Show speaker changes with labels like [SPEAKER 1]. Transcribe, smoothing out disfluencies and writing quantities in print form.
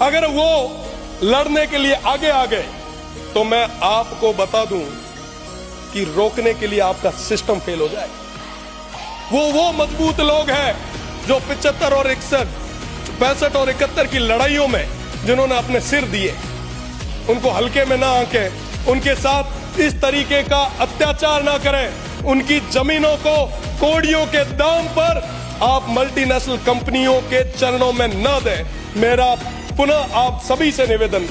[SPEAKER 1] अगर वो लड़ने के लिए आगे आ गए तो मैं आपको बता दूं कि रोकने के लिए आपका सिस्टम फेल हो जाए। वो मजबूत लोग हैं जो 75 और 61, 65 और 71 की लड़ाइयों में जिन्होंने अपने सिर दिए, उनको हल्के में ना आंकें, उनके साथ इस तरीके का अत्याचार ना करें, उनकी जमीनों को कोड़ियों के दाम पर आप मल्टीनेशनल कंपनियों के चरणों में न दें। मेरा पुनः आप सभी से निवेदन